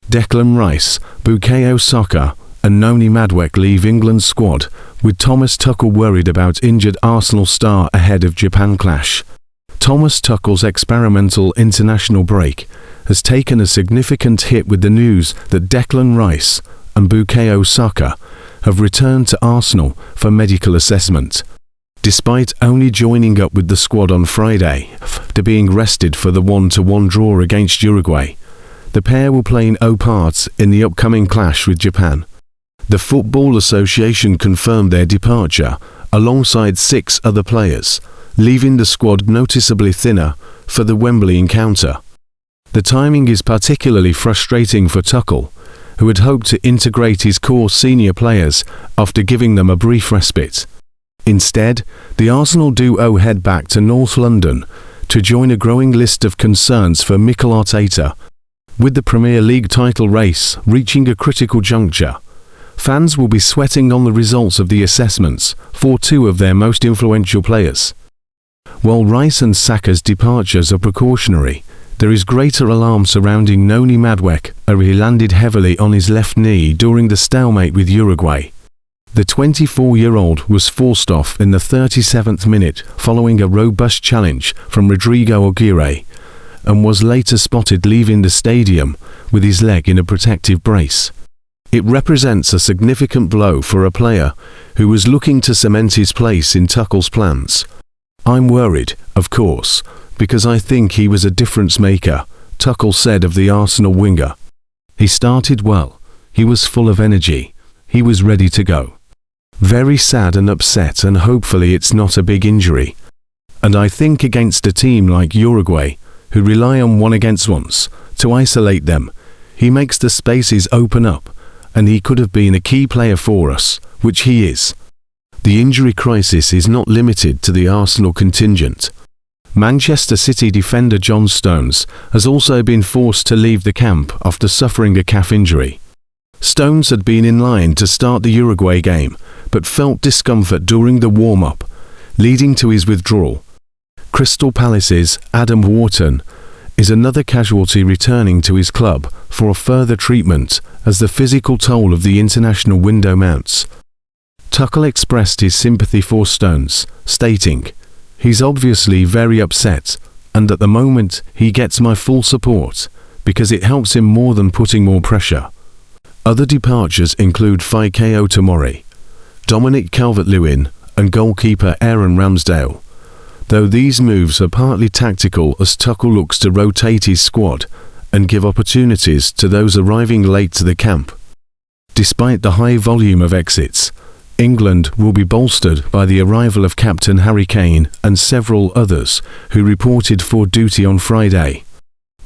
Declan Rice, Bukayo Saka and Noni Madueke leave England's squad, with Thomas Tuchel worried about injured Arsenal star ahead of Japan clash. Thomas Tuchel's experimental international break has taken a significant hit with the news that Declan Rice and Bukayo Saka have returned to Arsenal for medical assessment. Despite only joining up with the squad on Friday after being rested for the 1-1 draw against Uruguay, the pair will play no part in the upcoming clash with Japan. The Football Association confirmed their departure alongside 6 other players, leaving the squad noticeably thinner for the Wembley encounter. The timing is particularly frustrating for Tuchel, who had hoped to integrate his core senior players after giving them a brief respite. Instead, the Arsenal duo head back to North London to join a growing list of concerns for Mikel Arteta. With the Premier League title race reaching a critical juncture, fans will be sweating on the results of the assessments for 2 of their most influential players. While Rice and Saka's departures are precautionary, there is greater alarm surrounding Noni Madueke, as he landed heavily on his left knee during the stalemate with Uruguay. The 24-year-old was forced off in the 37th minute following a robust challenge from Rodrigo Aguirre, and was later spotted leaving the stadium with his leg in a protective brace. It represents a significant blow for a player who was looking to cement his place in Tuchel's plans. "I'm worried, of course, because I think he was a difference maker," Tuchel said of the Arsenal winger. "He started well, he was full of energy, he was ready to go. Very sad and upset, and hopefully it's not a big injury. And I think against a team like Uruguay, who rely on 1-against-1s to isolate them, he makes the spaces open up, and he could have been a key player for us, which he is." The injury crisis is not limited to the Arsenal contingent. Manchester City defender John Stones has also been forced to leave the camp after suffering a calf injury. Stones had been in line to start the Uruguay game, but felt discomfort during the warm-up, leading to his withdrawal. Crystal Palace's Adam Wharton is another casualty returning to his club for a further treatment as the physical toll of the international window mounts. Tuchel expressed his sympathy for Stones, stating, "He's obviously very upset, and at the moment he gets my full support, because it helps him more than putting more pressure." Other departures include Bukayo Tomori, Dominic Calvert-Lewin and goalkeeper Aaron Ramsdale, though these moves are partly tactical as Tuchel looks to rotate his squad and give opportunities to those arriving late to the camp. Despite the high volume of exits, England will be bolstered by the arrival of Captain Harry Kane and several others who reported for duty on Friday.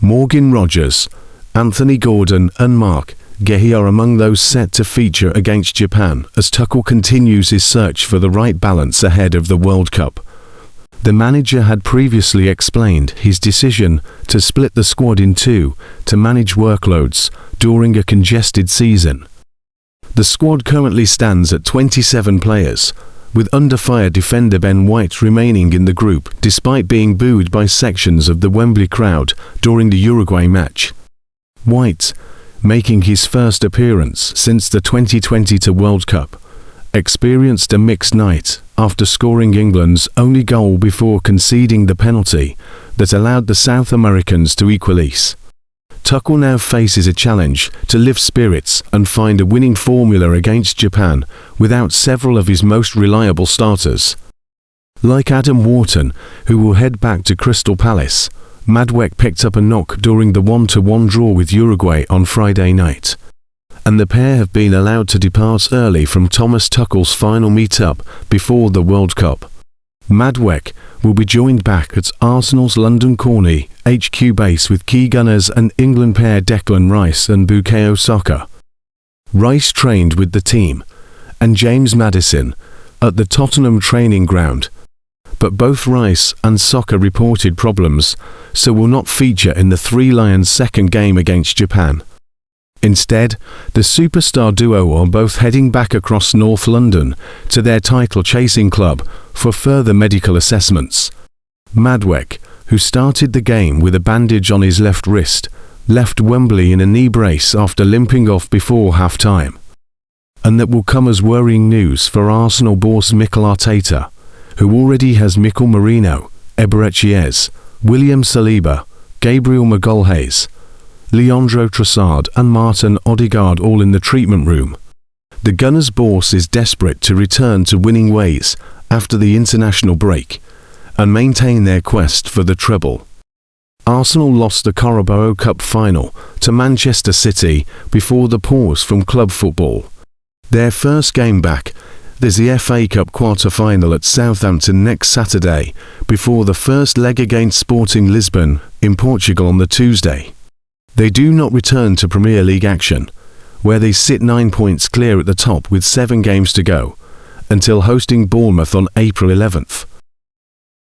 Morgan Rogers, Anthony Gordon and Mark Guehi are among those set to feature against Japan as Tuchel continues his search for the right balance ahead of the World Cup. The manager had previously explained his decision to split the squad in 2 to manage workloads during a congested season. The squad currently stands at 27 players, with under-fire defender Ben White remaining in the group despite being booed by sections of the Wembley crowd during the Uruguay match. White, making his first appearance since the 2022 World Cup, experienced a mixed night after scoring England's only goal before conceding the penalty that allowed the South Americans to equalise. Tuchel now faces a challenge to lift spirits and find a winning formula against Japan without several of his most reliable starters. Like Adam Wharton, who will head back to Crystal Palace, Madueke picked up a knock during the 1-1 draw with Uruguay on Friday night, and the pair have been allowed to depart early from Thomas Tuchel's final meet-up before the World Cup. Madueke will be joined back at Arsenal's London Corney HQ base with key gunners and England pair Declan Rice and Bukayo Saka. Rice trained with the team, and James Maddison, at the Tottenham training ground, but both Rice and Saka reported problems, so will not feature in the Three Lions' second game against Japan. Instead, the superstar duo are both heading back across North London to their title-chasing club for further medical assessments. Madueke, who started the game with a bandage on his left wrist, left Wembley in a knee brace after limping off before half-time. And that will come as worrying news for Arsenal boss Mikel Arteta, who already has Mikel Merino, Eberechiez, William Saliba, Gabriel Magalhaes, Leandro Trossard and Martin Odegaard all in the treatment room. The Gunners' boss is desperate to return to winning ways after the international break and maintain their quest for the treble. Arsenal lost the Carabao Cup final to Manchester City before the pause from club football. Their first game back, there's the FA Cup quarter-final at Southampton next Saturday, before the first leg against Sporting Lisbon in Portugal on the Tuesday. They do not return to Premier League action, where they sit 9 points clear at the top with 7 games to go, until hosting Bournemouth on April 11th.